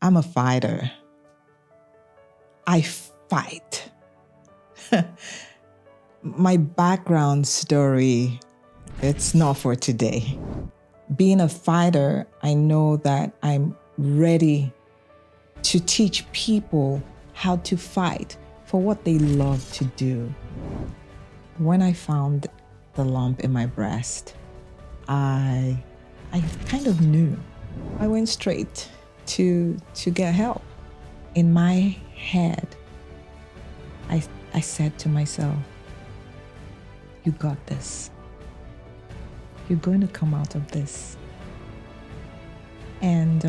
I'm a fighter. I fight. My background story, it's not for today. Being a fighter, I know that I'm ready to teach people how to fight for what they love to do. When I found the lump in my breast, I kind of knew. I went straight to get help. In my head, I said to myself, you got this. You're going to come out of this. And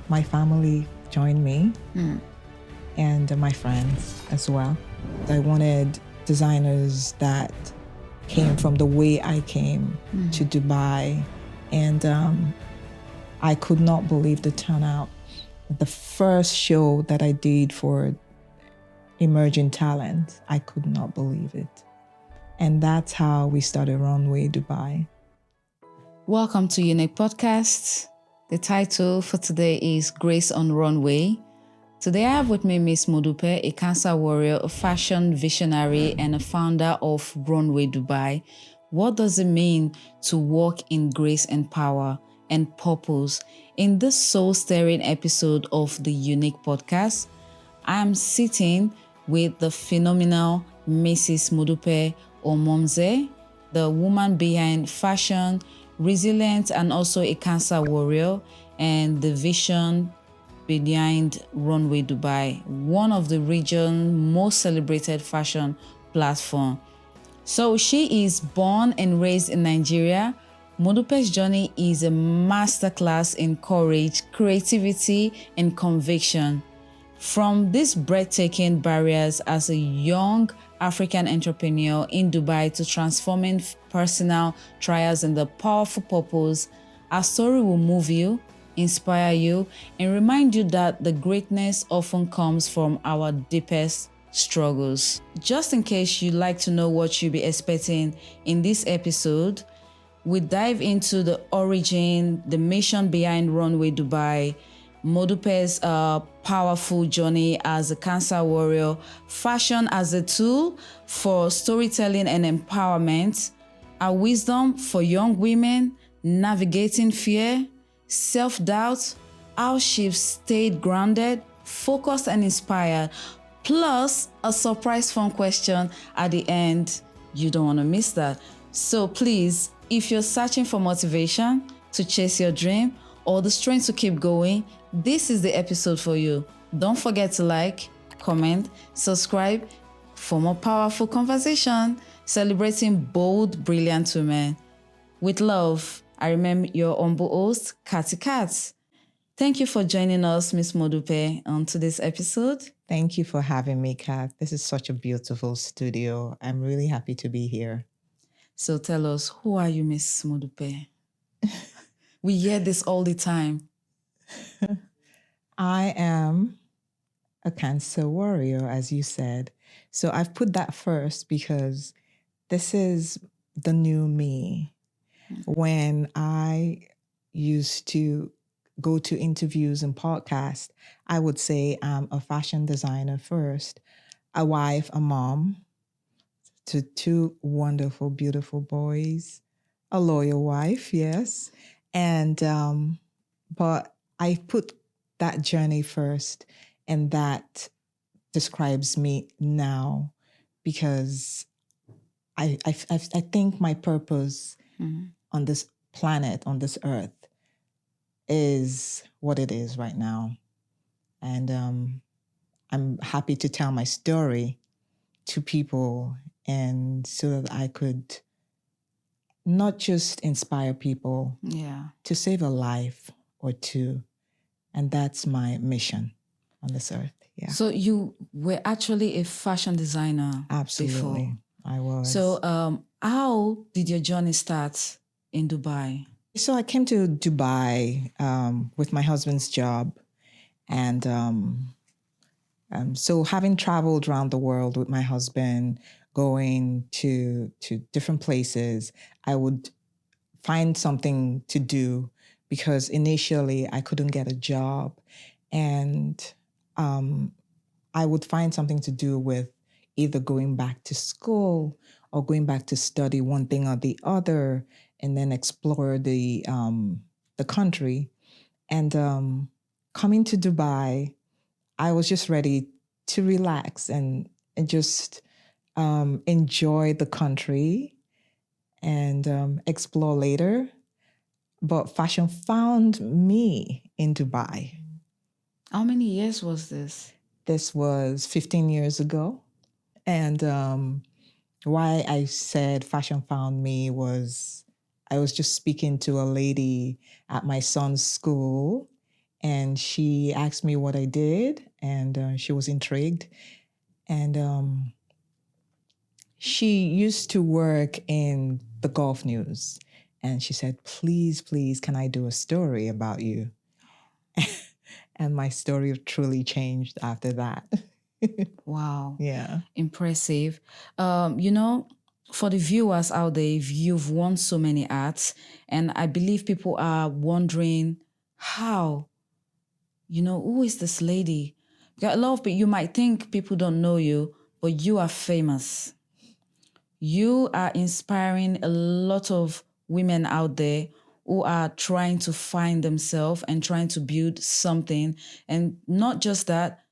my family joined me and my friends as well. I wanted designers that came from the way I came to Dubai. And I could not believe the turnout. The first show that I did for emerging talent, I could not believe it. And that's how we started Runway Dubai. Welcome to Unique Podcast. The title for today is Grace on Runway. Today I have with me Miss Modupe, a cancer warrior, a fashion visionary, and a founder of Runway Dubai. What does it mean to walk in grace and power and purpose? In this soul-stirring episode of the Unique Podcast, I am sitting with the phenomenal Mrs. Modupe Omonze, the woman behind fashion, resilient, and also a cancer warrior, and the vision behind Runway Dubai, one of the region's most celebrated fashion platform. So she is born and raised in Nigeria. Modupe's journey is a masterclass in courage, creativity, and conviction. From these breathtaking barriers as a young African entrepreneur in Dubai to transforming personal trials and the powerful purpose, our story will move you, inspire you, and remind you that the greatness often comes from our deepest struggles. Just in case you'd like to know what you'll be expecting in this episode, we dive into the origin, the mission behind Runway Dubai, Modupe's powerful journey as a cancer warrior, fashion as a tool for storytelling and empowerment, our wisdom for young women, navigating fear, self-doubt, how she stayed grounded, focused, and inspired, plus a surprise fun question at the end. You don't want to miss that. So please, if you're searching for motivation to chase your dream or the strength to keep going, this is the episode for you. Don't forget to like, comment, subscribe for more powerful conversation celebrating bold, brilliant women. With love, I remain your humble host, Cathy. Thank you for joining us, Miss Modupe, on today's episode. Thank you for having me, Kat. This is such a beautiful studio. I'm really happy to be here. So tell us, who are you, Miss Modupe? We hear this all the time. I am a cancer warrior, as you said. So I've put that first because this is the new me. When I used to go to interviews and podcasts, I would say I'm a fashion designer first, a wife, a mom to two wonderful, beautiful boys, a loyal wife, yes. And, but I put that journey first, and that describes me now because I think my purpose on this planet, on this earth, is what it is right now. And I'm happy to tell my story to people, and so that I could not just inspire people to save a life or two. And that's my mission on this earth. Yeah. So you were actually a fashion designer. Absolutely. Before. I was. So how did your journey start in Dubai? So I came to Dubai with my husband's job. And so having traveled around the world with my husband, going to different places, I would find something to do because initially I couldn't get a job, and I would find something to do with either going back to school or going back to study one thing or the other, and then explore the country. And coming to Dubai, I was just ready to relax and just enjoy the country and explore later. But fashion found me in Dubai. How many years was this? This was 15 years ago. And why I said fashion found me was I was just speaking to a lady at my son's school, and she asked me what I did, and she was intrigued. And she used to work in the Gulf News. And she said, please, can I do a story about you? And my story truly changed after that. Wow. Yeah. Impressive. For the viewers out there, if you've won so many arts, and I believe people are wondering how, who is this lady? Because a lot of people, you might think people don't know you, but you are famous. You are inspiring a lot of women out there who are trying to find themselves and trying to build something. And not just that,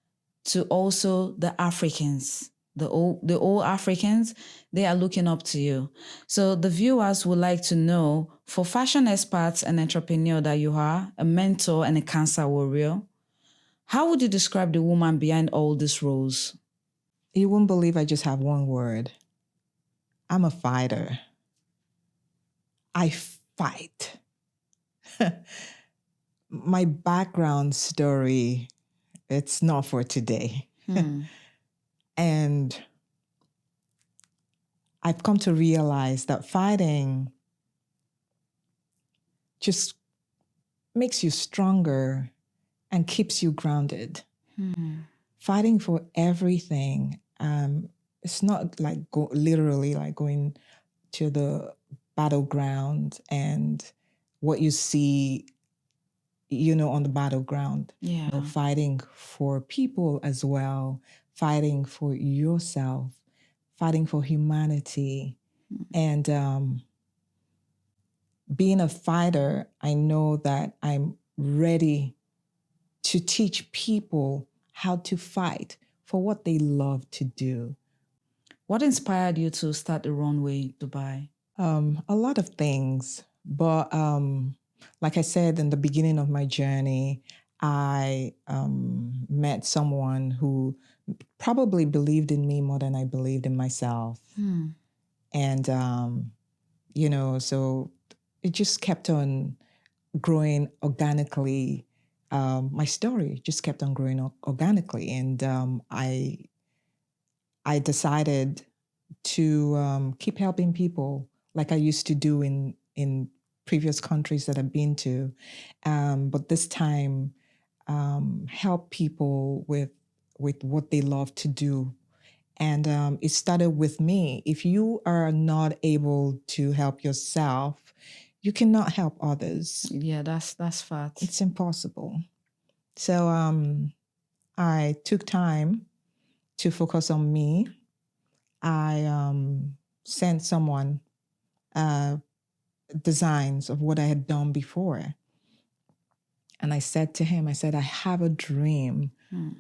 to also the Africans, the old Africans, they are looking up to you. So the viewers would like to know, for fashion experts and entrepreneur that you are, a mentor and a cancer warrior, how would you describe the woman behind all these roles? You won't believe I just have one word. I'm a fighter. I fight. My background story, it's not for today. And I've come to realize that fighting just makes you stronger and keeps you grounded. Fighting for everything. It's not like literally like going to the battleground and what you see, on the battleground. Yeah. Fighting for people as well, fighting for yourself, fighting for humanity. And being a fighter, I know that I'm ready to teach people how to fight for what they love to do. What inspired you to start the Runway Dubai? A lot of things, but like I said in the beginning of my journey, I met someone who probably believed in me more than I believed in myself. And, so it just kept on growing organically. My story just kept on growing organically. And I decided to keep helping people like I used to do in previous countries that I've been to. But this time, help people with what they love to do. And it started with me. If you are not able to help yourself, you cannot help others. Yeah, that's fact. It's impossible. So I took time to focus on me. I sent someone designs of what I had done before. And I said to him, I have a dream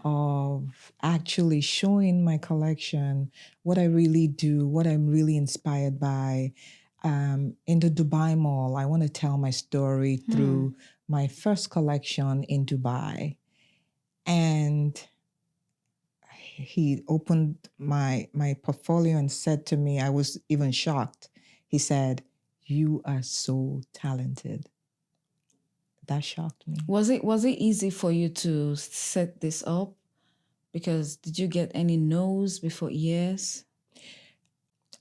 of actually showing my collection, what I really do, what I'm really inspired by. In the Dubai Mall, I want to tell my story through my first collection in Dubai. And he opened my portfolio and said to me, I was even shocked. He said, "You are so talented." That shocked me. Was it easy for you to set this up? Because did you get any no's before yes?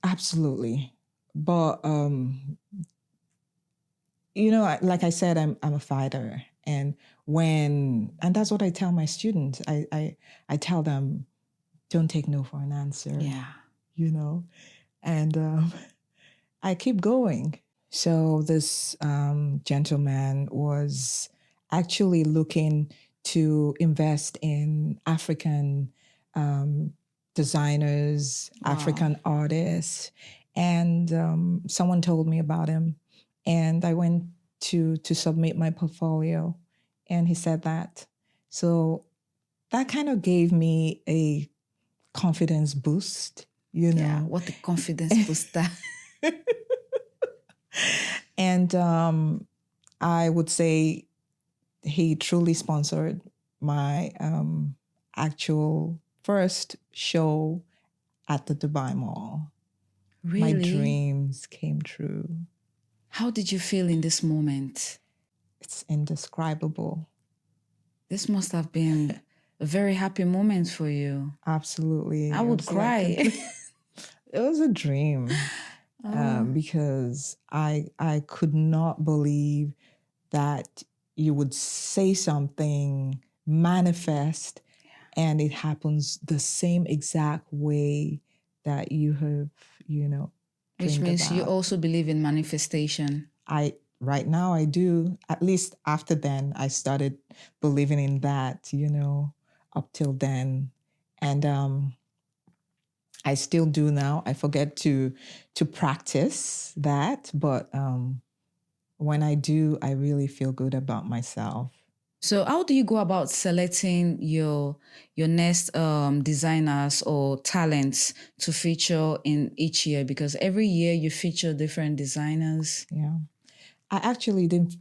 Absolutely. But like I said, I'm a fighter. And that's what I tell my students. I tell them, don't take no for an answer. Yeah. And I keep going. So this gentleman was actually looking to invest in African designers, Wow. African artists, and someone told me about him, and I went to submit my portfolio, and he said that. So that kind of gave me a confidence boost, you know. Yeah, what a confidence booster. And I would say he truly sponsored my actual first show at the Dubai Mall. My Really? dreams came true. How did you feel in this moment? It's indescribable. This must have been a very happy moment for you. Absolutely. I would cry. It was a dream because I could not believe that you would say something, manifest, and it happens the same exact way that you have, Which dreamed means you about. also believe in manifestation. Right now I do. At least after then, I started believing in that, up till then. And I still do now. I forget to practice that, but when I do, I really feel good about myself. So how do you go about selecting your next designers or talents to feature in each year? Because every year you feature different designers. Yeah. I actually didn't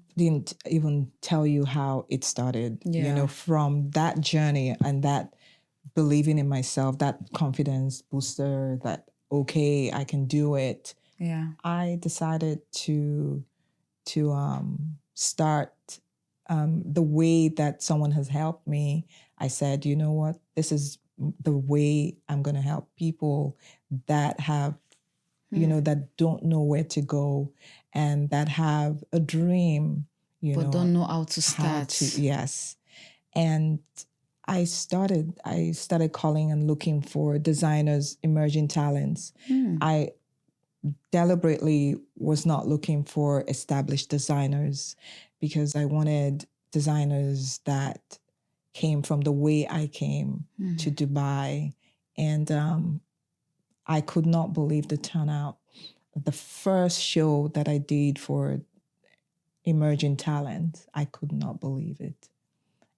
even tell you how it started. Yeah. From that journey and that believing in myself, that confidence booster, that okay, I can do it. Yeah. I decided to start the way that someone has helped me. I said, you know what, this is the way I'm going to help people that have, that don't know where to go and that have a dream, But don't know how to start. Yes. And I started calling and looking for designers, emerging talents. I deliberately was not looking for established designers because I wanted designers that came from the way I came to Dubai. And I could not believe the turnout. The first show that I did for emerging talent, I could not believe it.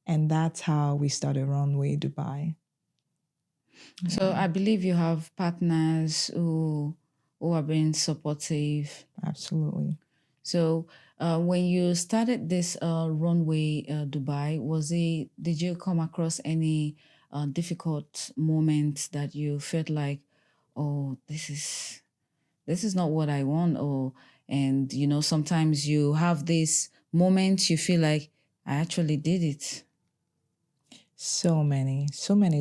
And that's how we started Runway Dubai. So I believe you have partners who are being supportive. Absolutely. So when you started this Runway Dubai, did you come across any difficult moments that you felt like, oh, this is not what I want, and sometimes you have this moment you feel like I actually did it. So many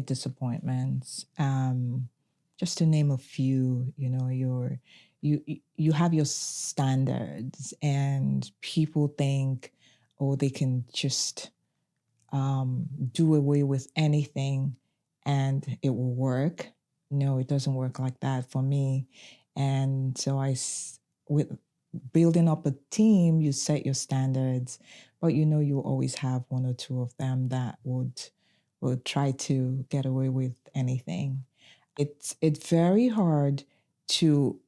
disappointments. Just to name a few, you have your standards, and people think, oh, they can just do away with anything, and it will work. No, it doesn't work like that for me. And so with building up a team, you set your standards, but you always have one or two of them that would try to get away with anything. It's very hard to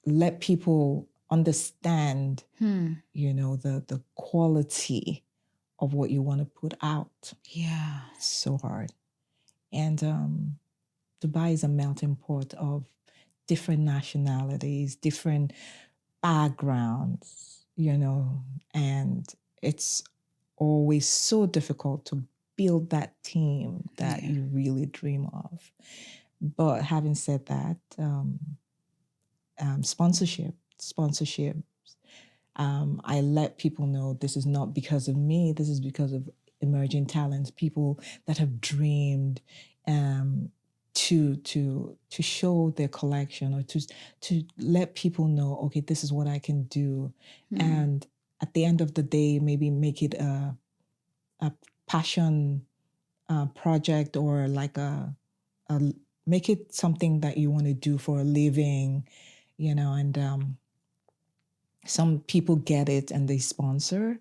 let people understand, the quality of what you want to put out. Yeah. It's so hard. And Dubai is a melting pot of different nationalities, different backgrounds, and it's always so difficult to build that team that you really dream of. But having said that, sponsorship, I let people know this is not because of me. This is because of emerging talents, people that have dreamed to show their collection, or to let people know, okay, this is what I can do. And at the end of the day, maybe make it a passion project, or like a make it something that you want to do for a living, and some people get it and they sponsor,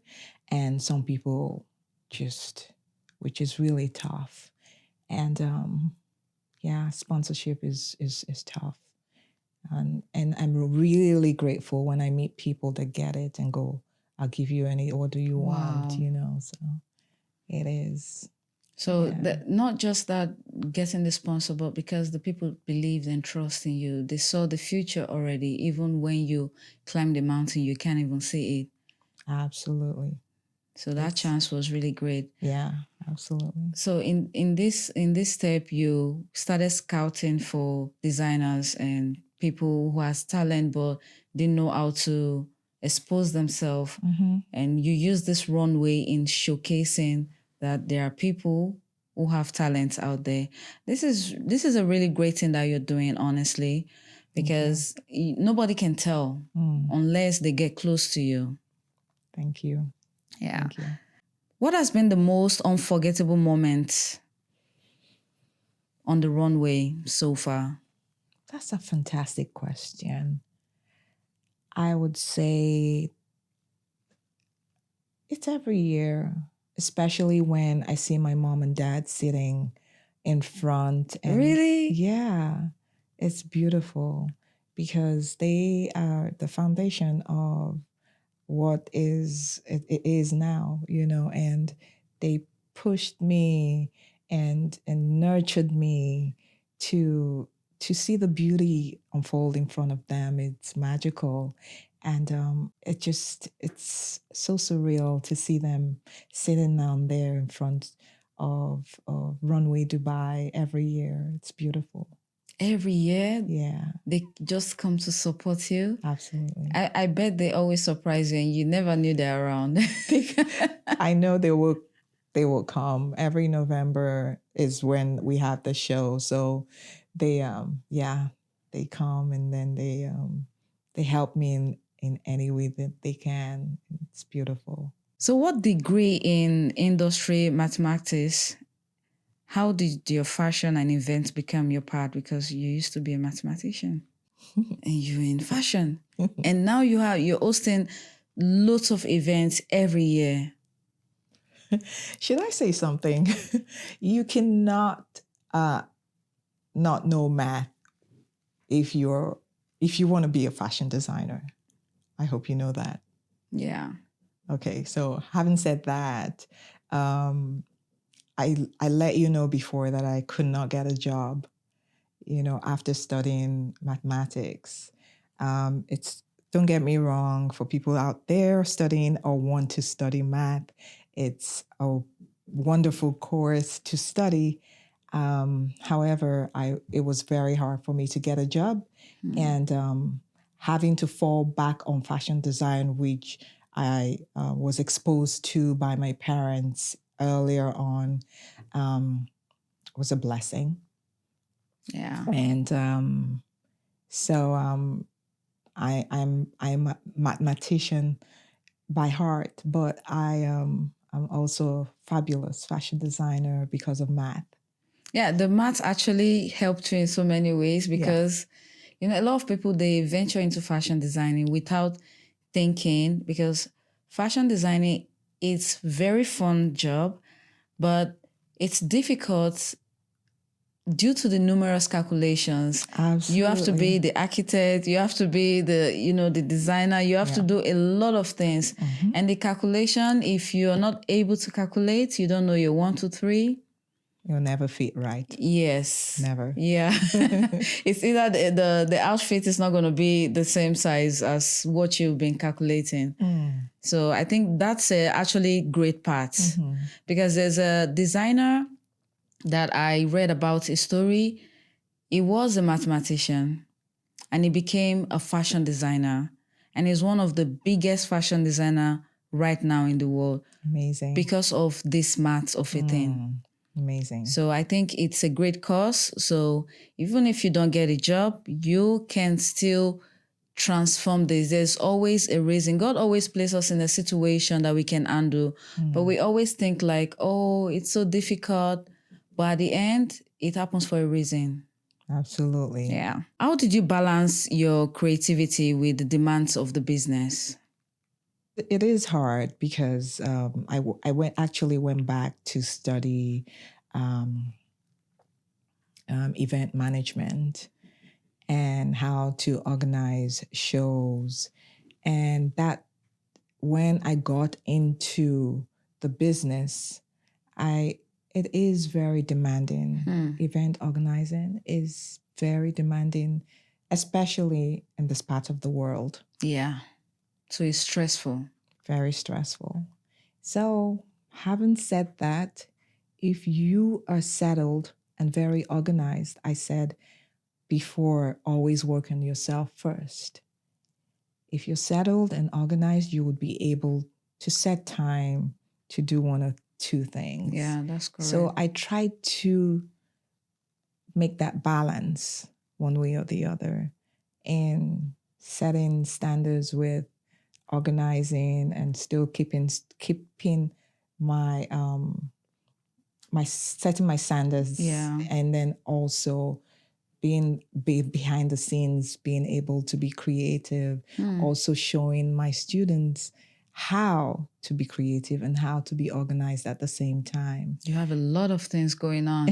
and some people just, which is really tough. And yeah, sponsorship is tough. And I'm really grateful when I meet people that get it and go, I'll give you any order you want, so it is. So not just that getting the sponsor, but because the people believed and trust in you, they saw the future already. Even when you climb the mountain, you can't even see it. Absolutely. So that chance was really great. Yeah, absolutely. So in this step, you started scouting for designers and people who has talent but didn't know how to expose themselves. And you use this runway in showcasing that there are people who have talents out there. This is a really great thing that you're doing, honestly, because nobody can tell unless they get close to you. Thank you. Yeah. Thank you. What has been the most unforgettable moment on the runway so far? That's a fantastic question. I would say it's every year, especially when I see my mom and dad sitting in front. And Really? Yeah, it's beautiful because they are the foundation of what it is now, and they pushed me and nurtured me to see the beauty unfold in front of them. It's magical. And it's so surreal to see them sitting down there in front of Runway Dubai every year. It's beautiful. Every year? Yeah. They just come to support you? Absolutely. I bet they always surprise you and you never knew they're around. I know they will come. Every November is when we have the show. So they they come, and then they help me in any way that they can. It's beautiful. So what degree in industry mathematics, how did your fashion and events become your part? Because you used to be a mathematician and you're in fashion. And now you're hosting lots of events every year. Should I say something? You cannot not know math if you want to be a fashion designer. I hope you know that. Yeah. Okay, so having said that, I let you know before that I could not get a job, after studying mathematics. Don't get me wrong, for people out there studying or want to study math, it's a wonderful course to study. However, it was very hard for me to get a job, and having to fall back on fashion design, which I was exposed to by my parents earlier on, was a blessing. Yeah. And so I'm a mathematician by heart, but I'm also a fabulous fashion designer because of math. Yeah, the math actually helped you in so many ways because, a lot of people, they venture into fashion designing without thinking, because fashion designing, it's very fun job, but it's difficult due to the numerous calculations. Absolutely. You have to be the architect, you have to be the designer, you have to do a lot of things. And the calculation, if you're not able to calculate, you don't know your 1, 2, 3, you'll never fit right. Yes. Never. Yeah. It's either the outfit is not going to be the same size as what you've been calculating. So I think that's actually great part, because there's a designer that I read about his story. He was a mathematician and he became a fashion designer, and he's one of the biggest fashion designer right now in the world. Amazing. Because of this math of a thing. Amazing. So I think it's a great cause. So even if you don't get a job, you can still transform this. There's always a reason. God always places us in a situation that we can handle. But we always think like, oh, it's so difficult. But at the end, it happens for a reason. Absolutely. Yeah. How did you balance your creativity with the demands of the business? It is hard because I actually went back to study um, event management and how to organize shows. And that when I got into the business, it is very demanding. Event organizing is very demanding, especially in this part of the world. Yeah. So it's stressful. Very stressful. So, having said that, if you are settled and very organized, I said before, always work on yourself first. If you're settled and organized, you would be able to set time to do one or two things. Yeah, that's correct. So I tried to make that balance one way or the other and setting standards with organizing and still keeping my my setting my standards. Yeah. And then also being behind the scenes, being able to be creative, also showing my students how to be creative and how to be organized at the same time. You have a lot of things going on.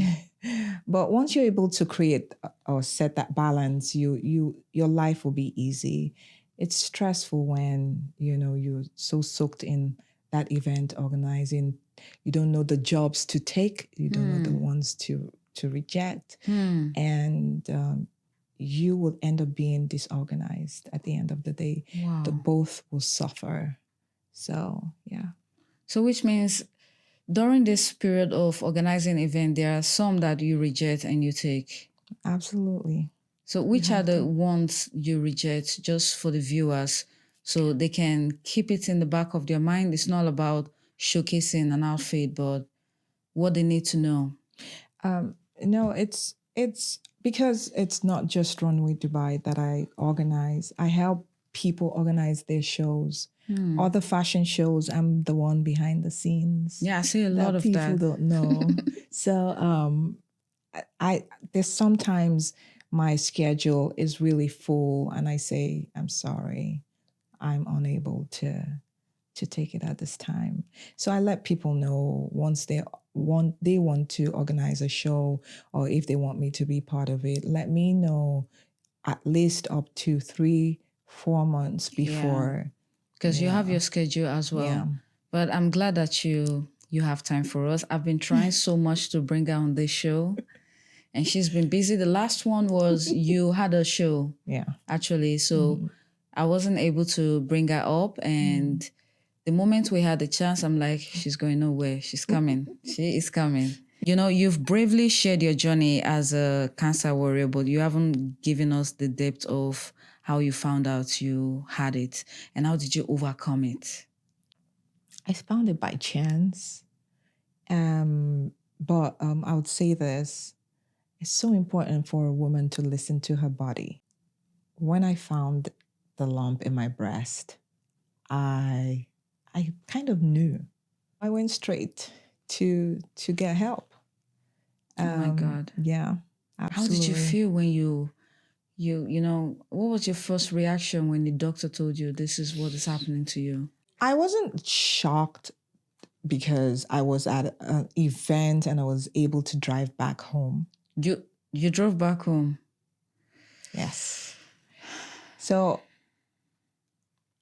But once you're able to create or set that balance, your life will be easy. It's stressful when you're so soaked in that event organizing. You don't know the jobs to take. You don't know the ones to reject, and you will end up being disorganized at the end of the day. Wow. The both will suffer. So yeah. So which means during this period of organizing event, there are some that you reject and you take. Absolutely. So which are the ones you reject, just for the viewers, so they can keep it in the back of their mind? It's not about showcasing an outfit, but what they need to know. No, it's because it's not just Runway Dubai that I organize. I help people organize their shows. Other fashion shows, I'm the one behind the scenes. Yeah, I see a lot of people that. don't know. So there's sometimes my schedule is really full and I say, I'm sorry, I'm unable to take it at this time. So I let people know once they want to organize a show, or if they want me to be part of it, let me know at least up to 3-4 months before. Because you have your schedule as well. Yeah. But I'm glad that you have time for us. I've been trying so much to bring her on this show, and she's been busy. The last one was you had a show. Yeah. Actually, so I wasn't able to bring her up, and the moment we had the chance, I'm like, she's going nowhere. She's coming. She is coming. You know, you've bravely shared your journey as a cancer warrior, but you haven't given us the depth of how you found out you had it and how did you overcome it? I found it by chance. But I would say this. It's so important for a woman to listen to her body. When I found the lump in my breast, I kind of knew. I went straight to get help. Oh my God. Yeah, absolutely. How did you feel when you know, what was your first reaction when the doctor told you this is what is happening to you? I wasn't shocked because I was at an event and I was able to drive back home. You drove back home? Yes. So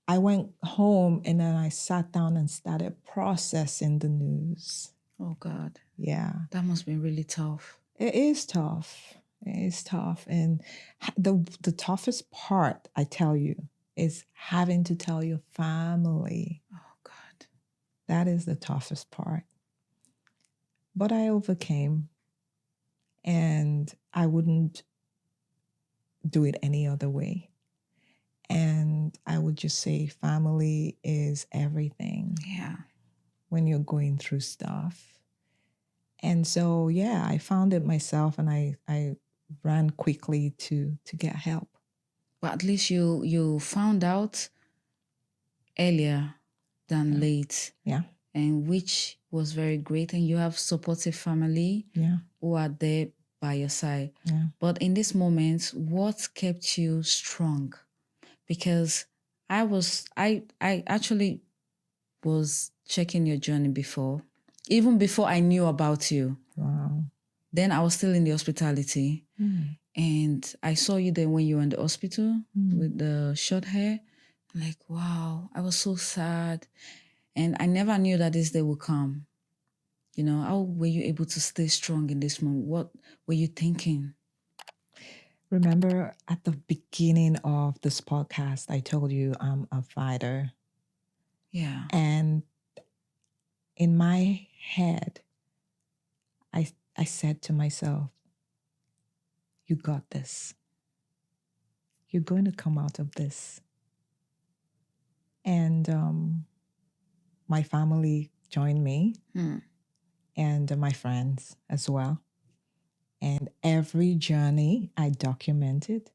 I went home and then I sat down and started processing the news. Oh God. Yeah. That must be really tough. It is tough. It is tough. And the toughest part, I tell you, is having to tell your family. Oh God. That is the toughest part. But I overcame, and I wouldn't do it any other way. And I would just say family is everything. Yeah. When you're going through stuff. And so, yeah, I found it myself and I ran quickly to get help. But at least you found out earlier than late. Yeah. And which was very great. And you have supportive family Yeah. who are there by your side. Yeah. But in this moment, what kept you strong? Because I actually was checking your journey before, even before I knew about you. Wow. Then I was still in the hospitality. And I saw you then when you were in the hospital with the short hair. Like, wow, I was so sad. And I never knew that this day would come. You know, how were you able to stay strong in this moment? What were you thinking? Remember at the beginning of this podcast, I told you I'm a fighter. Yeah. And in my head, I said to myself, you got this. You're going to come out of this. And my family joined me and my friends as well. And every journey I documented,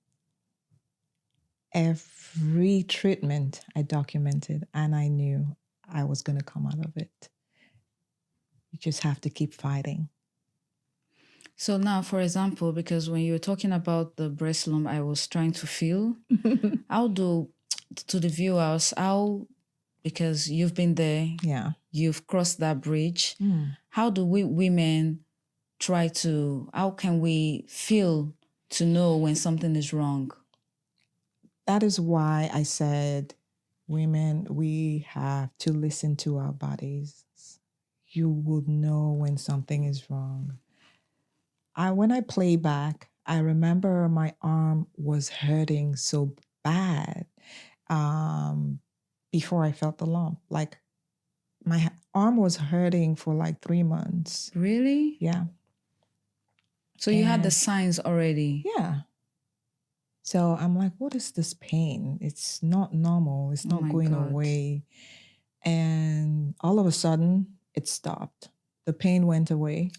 every treatment I documented, and I knew I was going to come out of it. You just have to keep fighting. So now, for example, because when you were talking about the breast lump, I was trying to feel, how do, to the viewers, how, because you've been there, Yeah. you've crossed that bridge, how do we women try to, how can we feel to know when something is wrong? That is why I said, women, we have to listen to our bodies. You would know when something is wrong. When I play back, I remember my arm was hurting so bad before I felt the lump. Like my arm was hurting for like 3 months. Really? Yeah. So you had the signs already? Yeah. So I'm like, what is this pain? It's not normal. It's not going away. And all of a sudden, it stopped. The pain went away.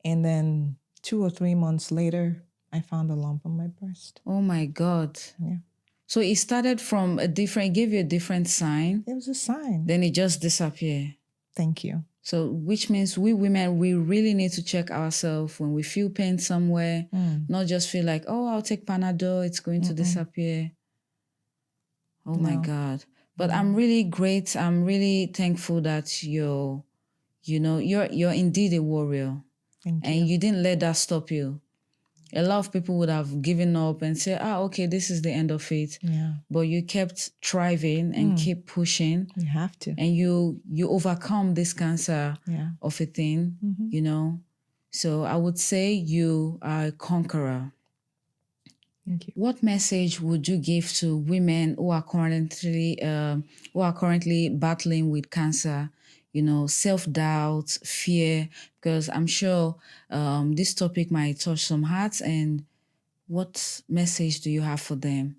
And then 2 or 3 months later, I found a lump on my breast. Oh my God. Yeah. So it started from it gave you a different sign. It was a sign. Then it just disappeared. Thank you. So which means we women, we really need to check ourselves when we feel pain somewhere, not just feel like, oh, I'll take Panadol, it's going to disappear. Oh my God. But I'm really great. I'm really thankful that you're indeed a warrior. Thank you. And you didn't let that stop you. A lot of people would have given up and said, okay, this is the end of it. Yeah. But you kept thriving and keep pushing. You have to. And you overcome this cancer of a thing, you know. So I would say you are a conqueror. Thank you. What message would you give to women who are currently battling with cancer? You know, self-doubt, fear, because I'm sure this topic might touch some hearts. And what message do you have for them?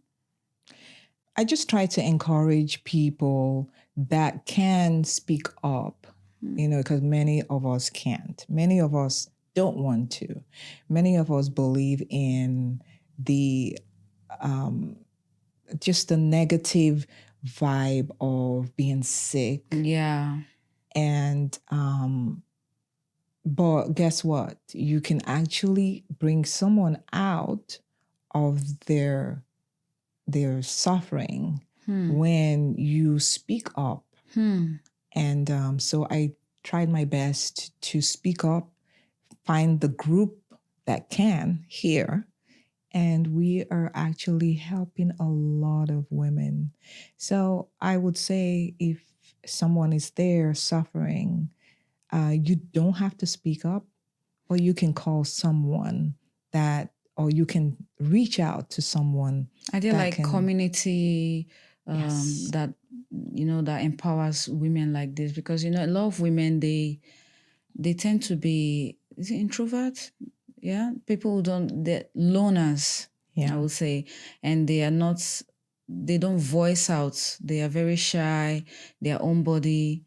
I just try to encourage people that can speak up, you know, because many of us can't. Many of us don't want to. Many of us believe in the just the negative vibe of being sick. Yeah. And but guess what? You can actually bring someone out of their suffering when you speak up. And so I tried my best to speak up, find the group that can hear, and we are actually helping a lot of women. So I would say if someone is there suffering, you don't have to speak up, or you can call someone or you can reach out to someone. I did like community that, you know, that empowers women like this, because, you know, a lot of women, they tend to be, is it introvert? Yeah. People who they're loners, I would say, and they don't voice out. They are very shy, their own body.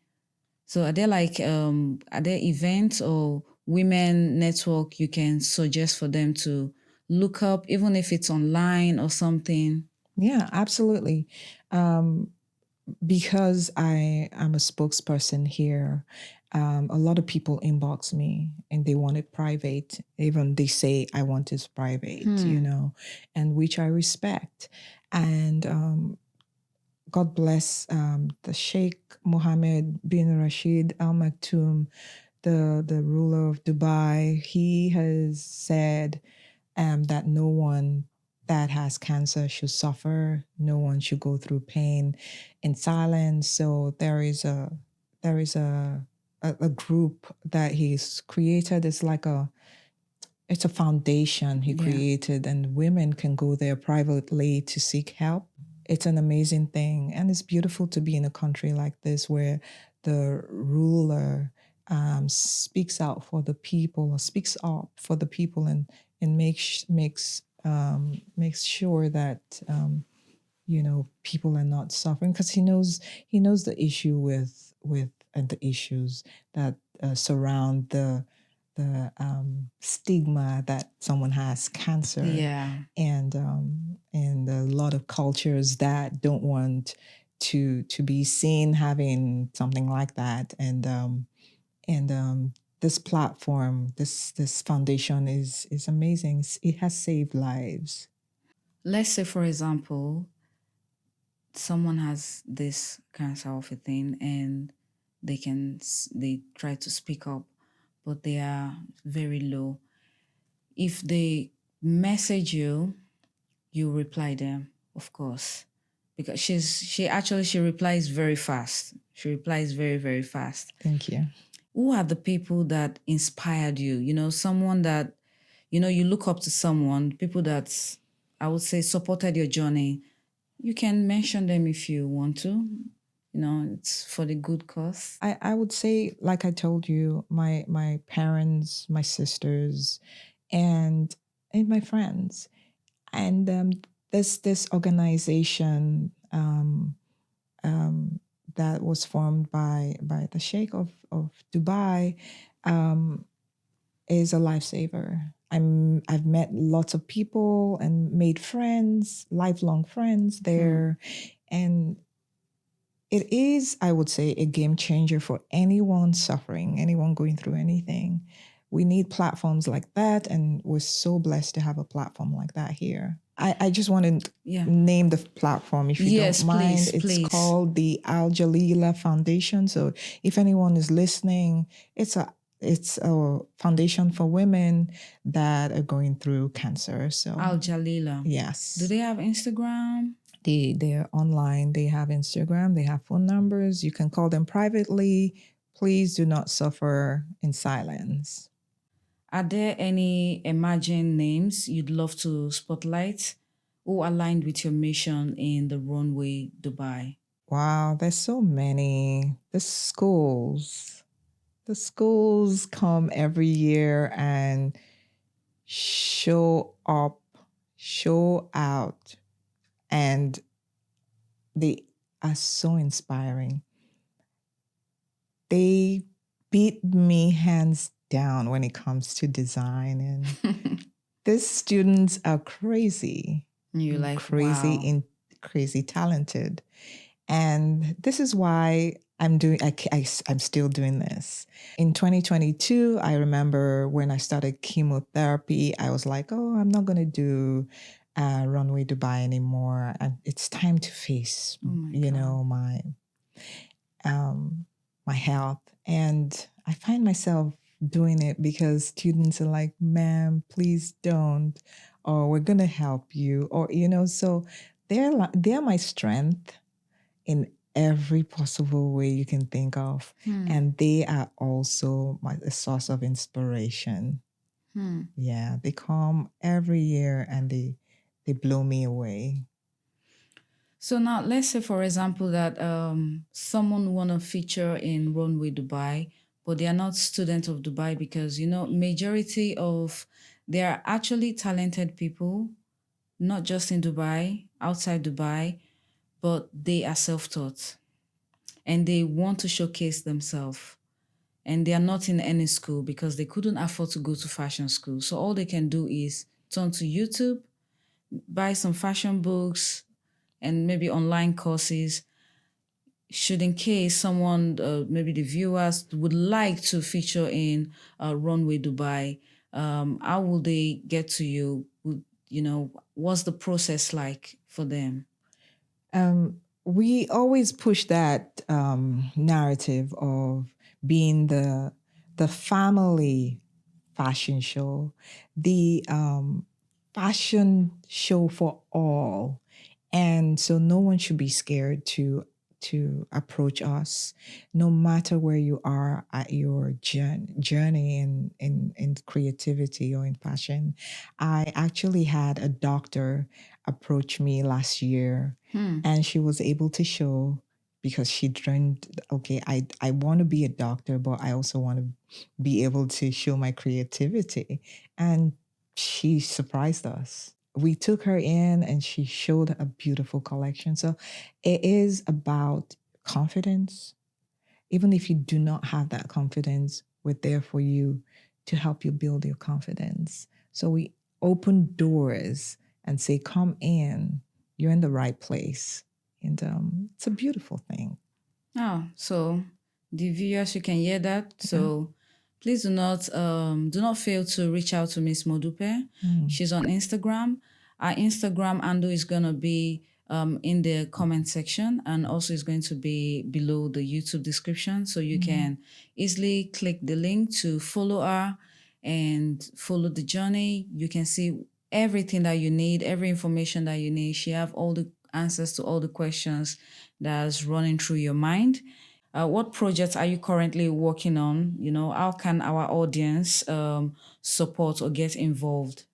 So are there events or women network you can suggest for them to look up, even if it's online or something? Yeah, absolutely. Because I am a spokesperson here, A lot of people inbox me and they want it private. Even they say, I want this private, and which I respect. And God bless the Sheikh Mohammed bin Rashid Al Maktoum, the ruler of Dubai. He has said that no one that has cancer should suffer. No one should go through pain in silence. So there is a group that he's created. It's a foundation he created, and women can go there privately to seek help. It's an amazing thing, and it's beautiful to be in a country like this where the ruler speaks out for the people, or speaks up for the people, and makes sure that people are not suffering, because he knows the issue with and the issues that surround the stigma that someone has cancer. Yeah. And a lot of cultures that don't want to be seen having something like that. And this platform, this foundation is amazing. It has saved lives. Let's say, for example, someone has this cancer of a thing and they try to speak up, but they are very low. If they message you, you reply them, of course, because she replies very fast. She replies very, very fast. Thank you. Who are the people that inspired you? Someone that, you look up to someone, people that I would say supported your journey. You can mention them if you want to. It's for the good cause. I would say, like I told you, my parents, my sisters, and my friends. And this organization that was formed by the Sheikh of Dubai is a lifesaver. I've met lots of people and made friends, lifelong friends there. And it is, I would say, a game changer for anyone suffering, anyone going through anything. We need platforms like that, and we're so blessed to have a platform like that here. I just want to name the platform, if you don't mind. It's called the Al Jalila Foundation. So if anyone is listening, it's a foundation for women that are going through cancer. So Al Jalila. Yes. Do they have Instagram? They're online. They have Instagram. They have phone numbers. You can call them privately. Please do not suffer in silence. Are there any emerging names you'd love to spotlight who aligned with your mission in the Runway Dubai? Wow, there's so many. The schools come every year and show up, show out, and they are so inspiring. They beat me hands down when it comes to design, and these students are crazy. You're like, crazy, wow. Crazy talented. And this is why I'm still doing this. In 2022, I remember when I started chemotherapy, I was like, oh, I'm not going to do Runway Dubai anymore. And it's time to face, my health. And I find myself doing it because students are like, ma'am, please don't, or we're going to help you, or, so they're my strength in every possible way you can think of. And they are also a source of inspiration. Yeah, they come every year and they blow me away. So now let's say, for example, that someone want to feature in Runway Dubai, but they are not students of Dubai because, majority of, they are actually talented people, not just in Dubai, outside Dubai, but they are self-taught and they want to showcase themselves. And they are not in any school because they couldn't afford to go to fashion school. So all they can do is turn to YouTube, buy some fashion books, and maybe online courses. should in case someone, maybe the viewers, would like to feature in Runway Dubai, how will they get to you? What's the process like for them? We always push that narrative of being the family fashion show, the fashion show for all, and so no one should be scared to approach us, no matter where you are at your journey in creativity or in fashion. I actually had a doctor approach me last year, and she was able to show, because she dreamed, okay, I want to be a doctor, but I also want to be able to show my creativity. And she surprised us. We took her in and she showed a beautiful collection. So it is about confidence. Even if you do not have that confidence, we're there for you to help you build your confidence. So we open doors and say, come in, you're in the right place. And it's a beautiful thing. Oh, so the viewers, you can hear that. So please do not fail to reach out to Miss Modupe. She's on Instagram. Our Instagram handle is gonna be in the comment section, and also is going to be below the YouTube description, so you can easily click the link to follow her and follow the journey. You can see everything that you need, every information that you need. She have all the answers to all the questions that's running through your mind. What projects are you currently working on? How can our audience support or get involved?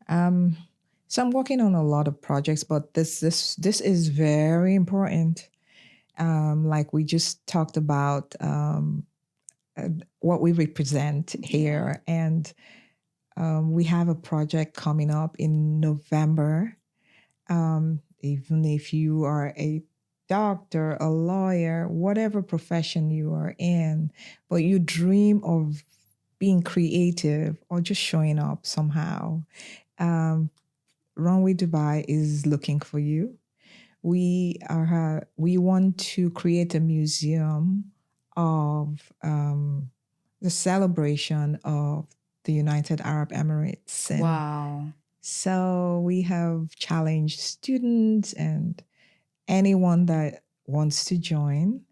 So I'm working on a lot of projects, but this is very important. Like we just talked about what we represent here, and we have a project coming up in November. Even if you are a doctor, a lawyer, whatever profession you are in, but you dream of being creative or just showing up somehow, Runway Dubai is looking for you. We want to create a museum of the celebration of the United Arab Emirates. And Wow. so we have challenged students and anyone that wants to join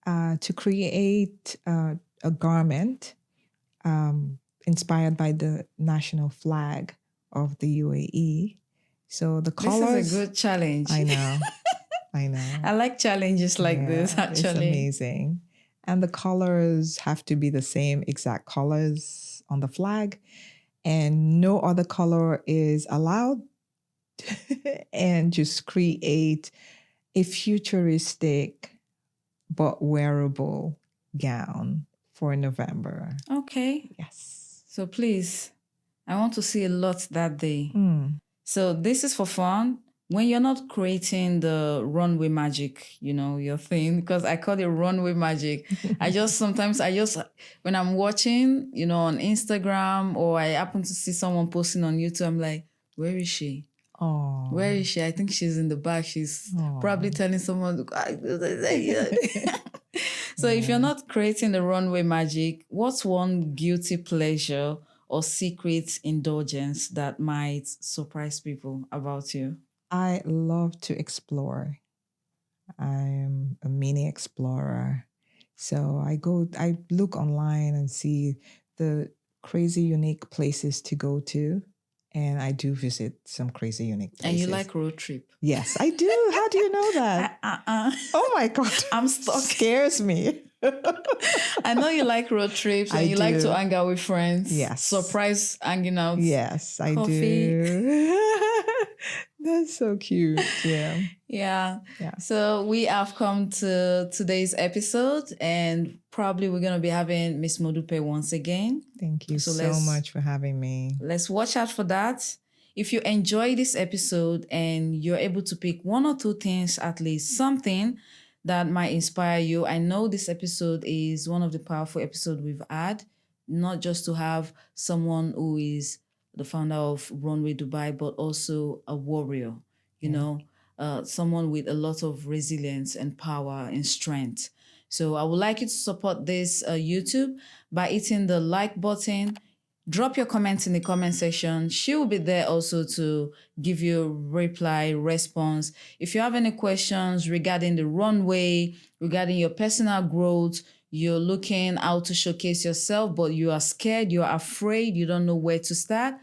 to create a garment inspired by the national flag of the UAE. So the colors. This is a good challenge. I know. I like challenges like this, actually. It's amazing. And the colors have to be the same exact colors on the flag, and no other color is allowed. And just create a futuristic but wearable gown for November. Okay. Yes. So please, I want to see a lot that day. So this is for fun. When you're not creating the runway magic, your thing, because I call it runway magic. Sometimes when I'm watching, on Instagram, or I happen to see someone posting on YouTube, I'm like, where is she? Oh, where is she? I think she's in the back. She's probably telling someone. So if you're not creating the runway magic, what's one guilty pleasure or secret indulgence that might surprise people about you? I love to explore. I'm a mini explorer. So I look online and see the crazy unique places to go to. And I do visit some crazy unique places. And you like road trip? Yes, I do. How do you know that? Oh my God. I'm stuck. Scares me. I know you like road trips and you like to hang out with friends. Yes. Surprise hanging out. Yes, I Coffee. do. That's so cute. Yeah. Yeah. So we have come to today's episode, and probably we're going to be having Miss Modupe once again. Thank you so much for having me. Let's watch out for that. If you enjoy this episode and you're able to pick one or two things, at least something that might inspire you, I know this episode is one of the powerful episodes we've had, not just to have someone who is the founder of Runway Dubai, but also a warrior, you know, someone with a lot of resilience and power and strength. So I would like you to support this YouTube by hitting the like button. Drop your comments in the comment section. She will be there also to give you a reply, response. If you have any questions regarding the runway, regarding your personal growth, you're looking how to showcase yourself, but you are scared, you are afraid, you don't know where to start,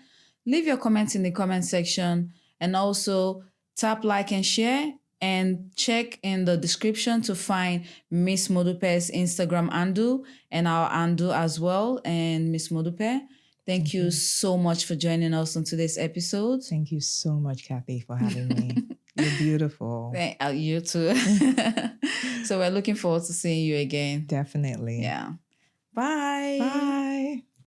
leave your comments in the comment section, and also tap like and share, and check in the description to find Miss Modupe's Instagram handle and our handle as well. And Miss Modupe, thank you so much for joining us on today's episode. Thank you so much, Cathy, for having me. You're beautiful. You too. So we're looking forward to seeing you again. Definitely. Yeah. Bye. Bye.